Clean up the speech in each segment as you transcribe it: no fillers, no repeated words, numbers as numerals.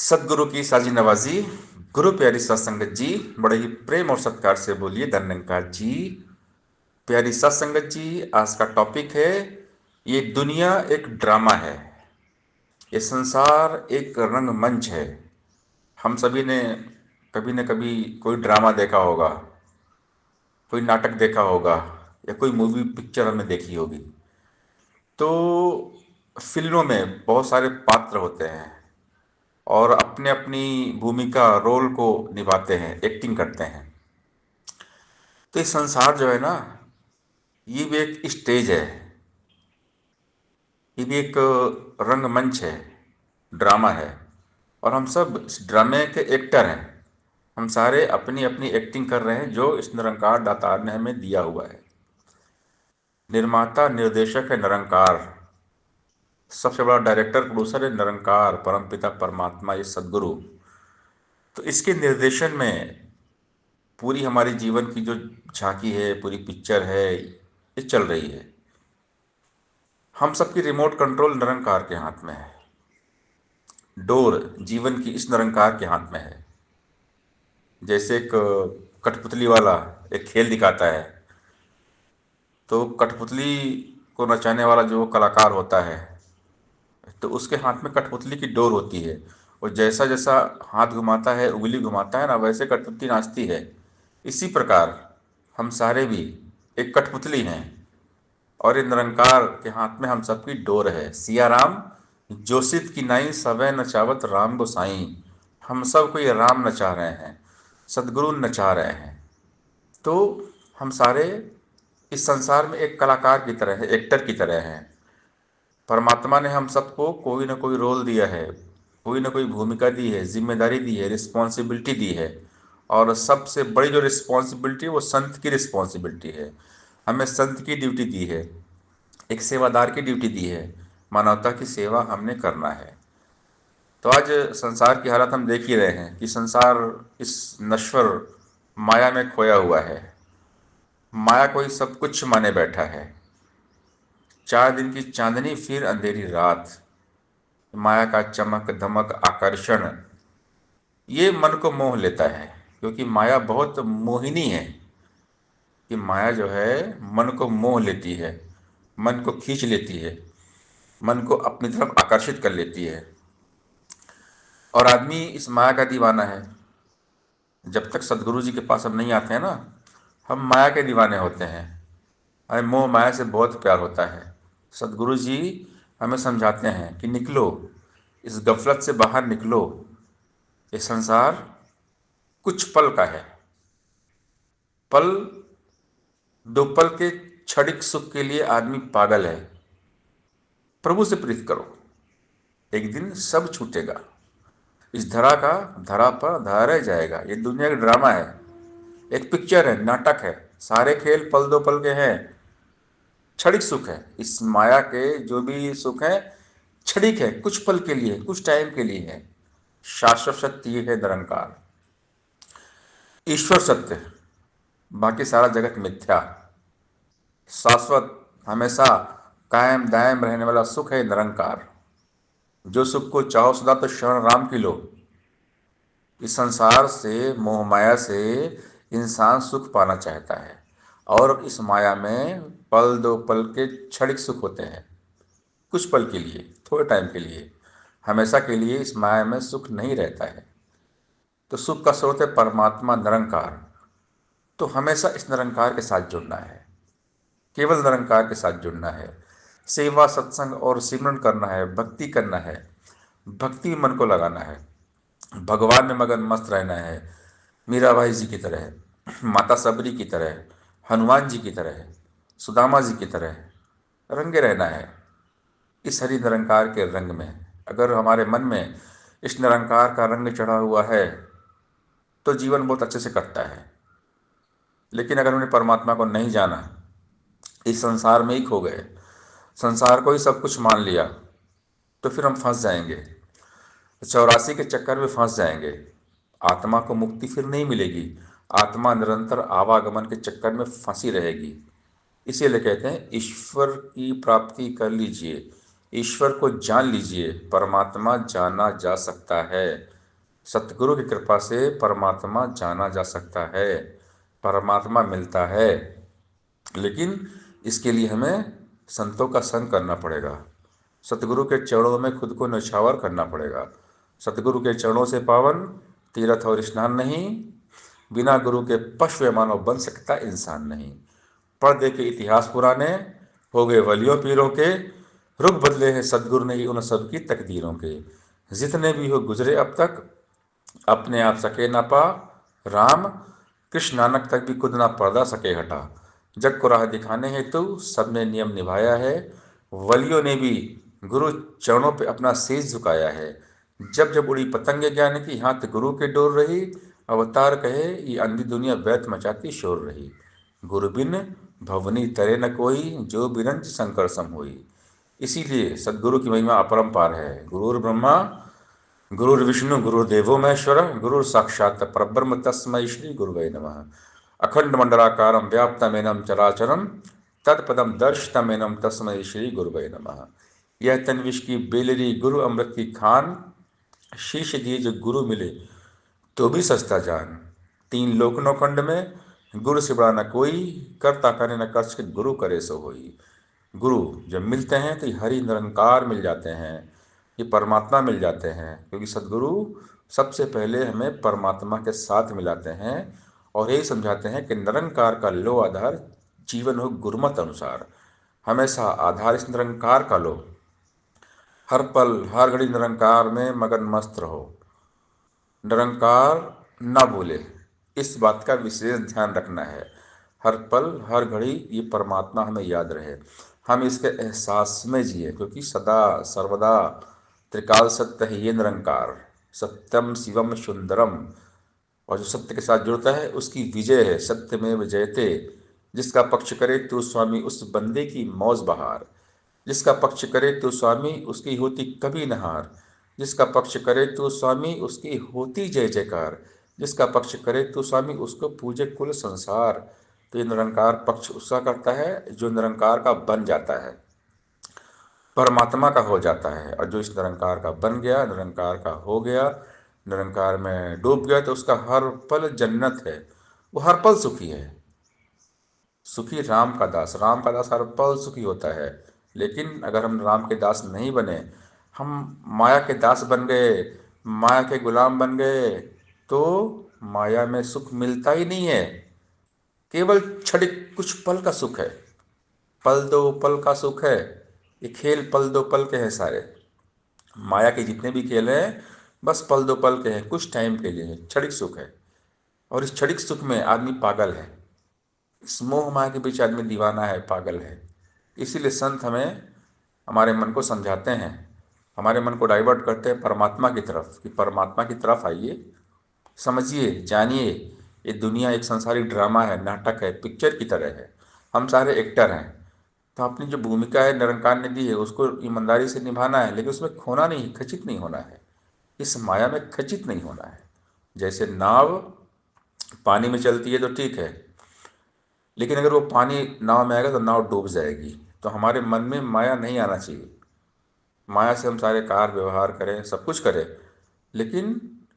सदगुरु की साजी नवाजी। गुरु प्यारी सत्संगत जी, बड़े ही प्रेम और सत्कार से बोलिए धन्यकार जी। प्यारी सत्संगत जी, आज का टॉपिक है, ये दुनिया एक ड्रामा है, ये संसार एक रंगमंच है। हम सभी ने कभी न कभी कोई ड्रामा देखा होगा, कोई नाटक देखा होगा, या कोई मूवी पिक्चर हमने देखी होगी। तो फिल्मों में बहुत सारे पात्र होते हैं और अपने अपनी भूमिका रोल को निभाते हैं, एक्टिंग करते हैं। तो ये संसार जो है ना, ये भी एक स्टेज है, ये भी एक रंगमंच है, ड्रामा है। और हम सब इस ड्रामे के एक्टर हैं। हम सारे अपनी अपनी एक्टिंग कर रहे हैं जो इस निरंकार दातार ने हमें दिया हुआ है। निर्माता निर्देशक है निरंकार, सबसे बड़ा डायरेक्टर प्रोड्यूसर है निरंकार, परमपिता परमात्मा, ये सदगुरु। तो इसके निर्देशन में पूरी हमारी जीवन की जो झांकी है, पूरी पिक्चर है, ये चल रही है। हम सबकी रिमोट कंट्रोल निरंकार के हाथ में है। डोर जीवन की इस निरंकार के हाथ में है। जैसे एक कठपुतली वाला एक खेल दिखाता है, तो कठपुतली को नचाने वाला जो कलाकार होता है, तो उसके हाथ में कठपुतली की डोर होती है। और जैसा जैसा हाथ घुमाता है, उंगली घुमाता है ना, वैसे कठपुतली नाचती है। इसी प्रकार हम सारे भी एक कठपुतली हैं, और ये निरंकार के हाथ में हम सबकी डोर है। सिया राम जोशित की नाई सवै नचावत राम गोसाई। हम सबको ये राम नचा रहे हैं, सदगुरु नचा रहे हैं। तो हम सारे इस संसार में एक कलाकार की तरह है, एक्टर की तरह हैं। परमात्मा ने हम सबको कोई ना कोई रोल दिया है, कोई ना कोई भूमिका दी है, जिम्मेदारी दी है, रिस्पॉन्सिबिलिटी दी है। और सबसे बड़ी जो रिस्पॉन्सिबिलिटी है वो संत की रिस्पॉन्सिबिलिटी है। हमें संत की ड्यूटी दी है, एक सेवादार की ड्यूटी दी है, मानवता की सेवा हमने करना है। तो आज संसार की हालत हम देख ही रहे हैं कि संसार इस नश्वर माया में खोया हुआ है। माया को ही सब कुछ माने बैठा है। 4 दिन की चांदनी फिर अंधेरी रात, माया का चमक धमक आकर्षण, ये मन को मोह लेता है। क्योंकि माया बहुत मोहिनी है, कि माया जो है मन को मोह लेती है, मन को खींच लेती है, मन को अपनी तरफ आकर्षित कर लेती है। और आदमी इस माया का दीवाना है। जब तक सदगुरु जी के पास हम नहीं आते हैं ना, हम माया के दीवाने होते हैं। हमें मोह माया से बहुत प्यार होता है। सदगुरु जी हमें समझाते हैं कि निकलो, इस गफलत से बाहर निकलो। ये संसार कुछ पल का है। पल, 2 पल के क्षणिक सुख के लिए आदमी पागल है। प्रभु से प्रीत करो, एक दिन सब छूटेगा। इस धरा का धरा पर धरा रह जाएगा। ये दुनिया का ड्रामा है, एक पिक्चर है, नाटक है। सारे खेल पल 2 पल के हैं, क्षणिक सुख है। इस माया के जो भी सुख है क्षणिक है, कुछ पल के लिए, कुछ टाइम के लिए है। शाश्वत सत्य ये है निरंकार, ईश्वर सत्य, बाकी सारा जगत मिथ्या। शाश्वत, हमेशा कायम दायम रहने वाला सुख है निरंकार। जो सुख को चाहो सदा तो शरण राम की लो। इस संसार से, मोह माया से इंसान सुख पाना चाहता है, और इस माया में पल 2 पल के क्षणिक सुख होते हैं, कुछ पल के लिए, थोड़े टाइम के लिए। हमेशा के लिए इस माया में सुख नहीं रहता है। तो सुख का स्रोत है परमात्मा निरंकार। तो हमेशा इस निरंकार के साथ जुड़ना है, केवल निरंकार के साथ जुड़ना है। सेवा सत्संग और सिमरन करना है, भक्ति करना है, भक्ति में मन को लगाना है, भगवान में मगन मस्त रहना है। मीराबाई जी की तरह, माता सबरी की तरह, हनुमान जी की तरह, सुदामा जी की तरह रंगे रहना है इस हरि निरंकार के रंग में। अगर हमारे मन में इस निरंकार का रंग चढ़ा हुआ है तो जीवन बहुत अच्छे से कटता है। लेकिन अगर हमने परमात्मा को नहीं जाना, इस संसार में ही खो गए, संसार को ही सब कुछ मान लिया, तो फिर हम फंस जाएंगे, 84 के चक्कर में फंस जाएंगे। आत्मा को मुक्ति फिर नहीं मिलेगी। आत्मा निरंतर आवागमन के चक्कर में फंसी रहेगी। इसीलिए कहते हैं ईश्वर की प्राप्ति कर लीजिए, ईश्वर को जान लीजिए, परमात्मा जाना जा सकता है। सतगुरु की कृपा से परमात्मा जाना जा सकता है, परमात्मा मिलता है। लेकिन इसके लिए हमें संतों का संग करना पड़ेगा, सतगुरु के चरणों में खुद को न्यौछावर करना पड़ेगा। सतगुरु के चरणों से पावन तीर्थ और स्नान नहीं, बिना गुरु के पशु मानव बन सकता इंसान नहीं। पढ़ दे के इतिहास पुराने, हो गए वलियों पीरों के, रुख बदले हैं सदगुरु ने ही उन सब की तकदीरों के। जितने भी हो गुजरे अब तक, अपने आप सके ना पा, राम कृष्ण नानक तक भी खुद ना पर्दा सके हटा। जग को राह दिखाने हेतु सबने नियम निभाया है, वलियों ने भी गुरु चरणों पे अपना शीश झुकाया है। जब जब उड़ी पतंगे ज्ञान की, हाथ गुरु के डोर रही, अवतार कहे ये अंधी दुनिया व्यर्थ मचाती शोर रही। गुरु बिन भवनी तरे न कोई, जो बिरंज शंकर सम होई। इसीलिए सदगुरु की महिमा अपरंपार है। गुरुर् ब्रह्मा गुरुर्विष्णु गुरुर्देवो महेश्वर, गुरुर साक्षात परब्रह्म तस्मै श्री गुरुवे नमः। अखंड मंडलाकारं व्याप्तमेनं चराचरं, तत्पदम दर्शितमेनं तस्मै श्री गुरुवे नमः। यह तन्विश की बेलरी गुरु अमृत की खान, शीश दिए जो गुरु मिले तो भी सस्ता जान। तीन लोक नौ खंड में गुरु से बड़ा न कोई, करता करे न कर्ष के गुरु करे सो होई। गुरु जब मिलते हैं तो ये हरि निरंकार मिल जाते हैं, ये परमात्मा मिल जाते हैं, क्योंकि सदगुरु सबसे पहले हमें परमात्मा के साथ मिलाते हैं और यही समझाते हैं कि निरंकार का लो आधार, जीवन हो गुरुमत अनुसार। हमेशा आधार इस निरंकार का लो, हर पल हर घड़ी निरंकार में मगन मस्त रहो, निरंकार न भूले, इस बात का विशेष ध्यान रखना है। हर पल हर घड़ी ये परमात्मा हमें याद रहे, हम इसके एहसास में जिए, क्योंकि सदा सर्वदा त्रिकाल सत्य है ये निरंकार। सत्यम शिवम सुंदरम, और जो सत्य के साथ जुड़ता है उसकी विजय है। सत्य में विजयते, जिसका पक्ष करे तो स्वामी उस बंदे की मौज बहार। जिसका पक्ष करे तो स्वामी उसकी होती कभी नहार। जिसका पक्ष करे तो स्वामी उसकी होती जय जयकार। जिसका पक्ष करे तो स्वामी उसको पूजे कुल संसार। तो ये निरंकार पक्ष उसका करता है जो निरंकार का बन जाता है, परमात्मा का हो जाता है। और जो इस निरंकार का बन गया, निरंकार का हो गया, निरंकार में डूब गया, तो उसका हर पल जन्नत है, वो हर पल सुखी है। सुखी राम का दास, राम का दास हर पल सुखी होता है। लेकिन अगर हम राम के दास नहीं बने, हम माया के दास बन गए, माया के गुलाम बन गए, तो माया में सुख मिलता ही नहीं है। केवल क्षणिक कुछ पल का सुख है, पल दो पल का सुख है। ये खेल पल दो पल के हैं सारे, माया के जितने भी खेल हैं बस पल दो पल के हैं, कुछ टाइम के लिए हैं, क्षणिक सुख है। और इस क्षणिक सुख में आदमी पागल है, इस मोह माया के पीछे आदमी दीवाना है, पागल है। इसीलिए संत हमें हमारे मन को समझाते हैं, हमारे मन को डाइवर्ट करते हैं परमात्मा की तरफ, कि परमात्मा की तरफ आइए, समझिए, जानिए। ये दुनिया एक संसारिक ड्रामा है, नाटक है, पिक्चर की तरह है। हम सारे एक्टर हैं, तो अपनी जो भूमिका है निरंकार ने दी है उसको ईमानदारी से निभाना है, लेकिन उसमें खोना नहीं, खचित नहीं होना है, इस माया में खचित नहीं होना है। जैसे नाव पानी में चलती है तो ठीक है, लेकिन अगर वो पानी नाव में आएगा तो नाव डूब जाएगी। तो हमारे मन में माया नहीं आना चाहिए। माया से हम सारे कार्य व्यवहार करें, सब कुछ करें, लेकिन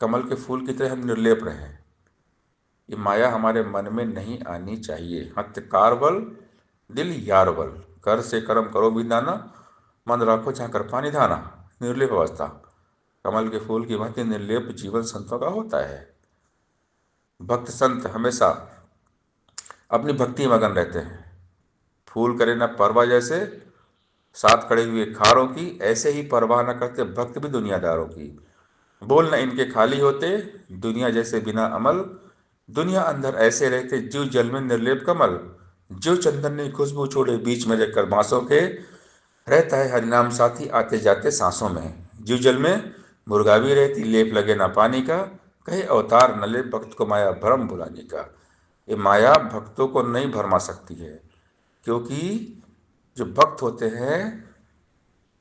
कमल के फूल की तरह हम निर्लेप रहें। ये माया हमारे मन में नहीं आनी चाहिए। हत्य कारबल दिल यारबल, कर से कर्म करो बिंदाना, मन रखो जहाँ कर पानी धाना। निर्लेप अवस्था, कमल के फूल की भांति निर्लेप जीवन संतों का होता है। भक्त संत हमेशा अपनी भक्ति में मगन रहते हैं। फूल करे न परवा जैसे, साथ खड़े हुए खारों की, ऐसे ही परवाह न करते भक्त भी दुनियादारों की। बोल न इनके खाली होते, दुनिया जैसे बिना अमल। दुनिया अंदर ऐसे रहते जीव जल में निर्लेप कमल। जो चंदन ने खुशबू छोड़े बीच में रहकर बांसों के, रहता है हरिनाम साथी आते जाते सांसों में। जीव जल में मुर्गा भी रहती, लेप लगे ना पानी का, कहे अवतार न ले भक्त को माया भरम भुलाने का। ये माया भक्तों को नहीं भरमा सकती है, क्योंकि जो भक्त होते हैं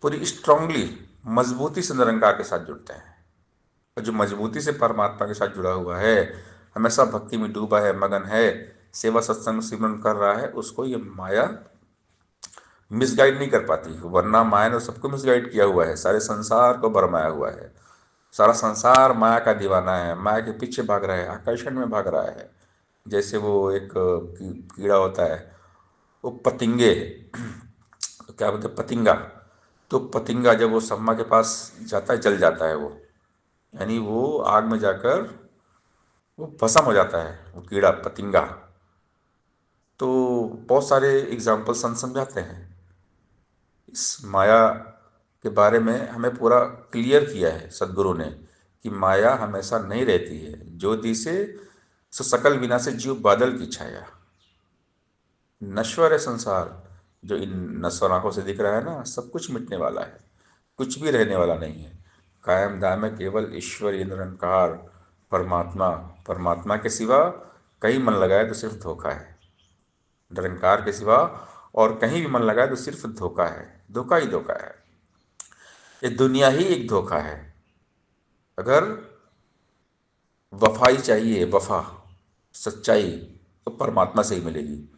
पूरी स्ट्रांगली, मजबूती से निरंकार के साथ जुड़ते हैं। और जो मजबूती से परमात्मा के साथ जुड़ा हुआ है, हमेशा भक्ति में डूबा है, मगन है, सेवा सत्संग सिमरन कर रहा है, उसको ये माया मिसगाइड नहीं कर पाती, वरना माया ने सबको मिसगाइड किया हुआ है, सारे संसार को भरमाया हुआ है। सारा संसार माया का दीवाना है, माया के पीछे भाग रहा है, आकर्षण में भाग रहा है। जैसे वो एक कीड़ा होता है, वो पतिंगे, क्या बोलते हैं, पतिंगा। तो पतिंगा जब वो सम्मा के पास जाता है, जल जाता है वो, यानी वो आग में जाकर वो भस्म हो जाता है, वो कीड़ा पतिंगा। तो बहुत सारे एग्जाम्पल संत समझाते हैं। इस माया के बारे में हमें पूरा क्लियर किया है सदगुरु ने, कि माया हमेशा नहीं रहती है। जो दिसे सो सकल विनाशी जीव बादल की छाया। नश्वर है संसार, जो इन नश्वर आंखों से दिख रहा है ना, सब कुछ मिटने वाला है, कुछ भी रहने वाला नहीं है। कायम दाम है केवल ईश्वर ये निरंकार परमात्मा। परमात्मा के सिवा कहीं मन लगाए तो सिर्फ धोखा है। निरंकार के सिवा और कहीं भी मन लगाए तो सिर्फ धोखा है, धोखा ही धोखा है। ये दुनिया ही एक धोखा है। अगर वफाई चाहिए, वफा, सच्चाई, तो परमात्मा से ही मिलेगी।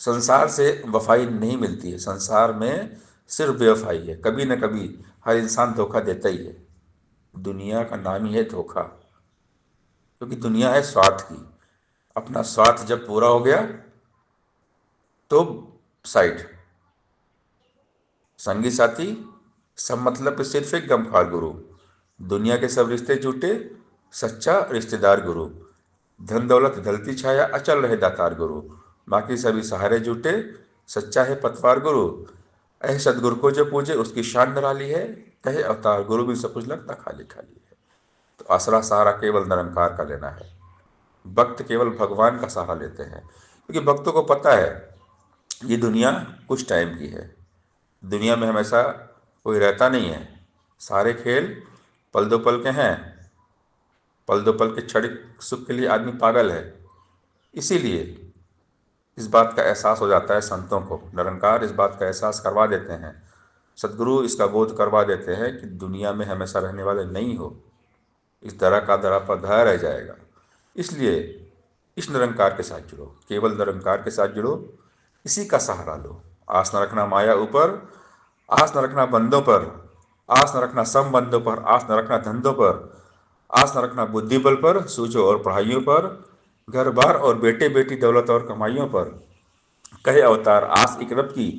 संसार से वफाई नहीं मिलती है, संसार में सिर्फ बेवफाई है। कभी न कभी हर इंसान धोखा देता ही है। दुनिया का नाम ही है धोखा, क्योंकि दुनिया है स्वार्थ की। अपना स्वार्थ जब पूरा हो गया तो साइड, संगी साथी सब मतलब पे सिर्फ एक गमखार गुरु। दुनिया के सब रिश्ते झूठे, सच्चा रिश्तेदार गुरु। धन दौलत ढलती छाया, अचल रहे दातार गुरु। बाकी सभी सहारे झूठे, सच्चा है पतवार गुरु। ऐसे सदगुरु को जो पूजे उसकी शान निराली है। कहे अवतार गुरु भी सब कुछ लगता खाली खाली है। तो आसरा सहारा केवल निरंकार का लेना है। भक्त केवल भगवान का सहारा लेते हैं, क्योंकि भक्तों को पता है ये दुनिया कुछ टाइम की है। दुनिया में हमेशा कोई रहता नहीं है। सारे खेल पल दो पल के हैं। पल दो पल के क्षणिक सुख के लिए आदमी पागल है। इसीलिए इस बात का एहसास हो जाता है संतों को, निरंकार इस बात का एहसास करवा देते हैं, सदगुरु इसका बोध करवा देते हैं कि दुनिया में हमेशा रहने वाले नहीं हो। इस दरा का दरा पर धरा रह जाएगा। इसलिए इस निरंकार के साथ जुड़ो, केवल निरंकार के साथ जुड़ो, इसी का सहारा लो। आस न रखना माया ऊपर, आस न रखना बंदों पर, आस न रखना संबंधों पर, आस न रखना धंधों पर, आस न रखना बुद्धि बल पर, सूझो और पढ़ाइयों पर, घर बार और बेटे बेटी दौलत और कमाइयों पर। कहे अवतार आस एक रब की,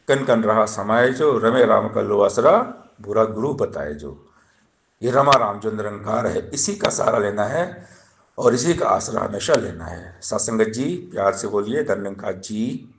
कन कन रहा समाये जो, रमे राम का लो असरा, बुरा गुरु बताए जो। ये रमा राम जो निरंकार है, इसी का सहारा लेना है और इसी का आसरा हमेशा लेना है। सत्संगत जी प्यार से बोलिए धन्यंकार जी।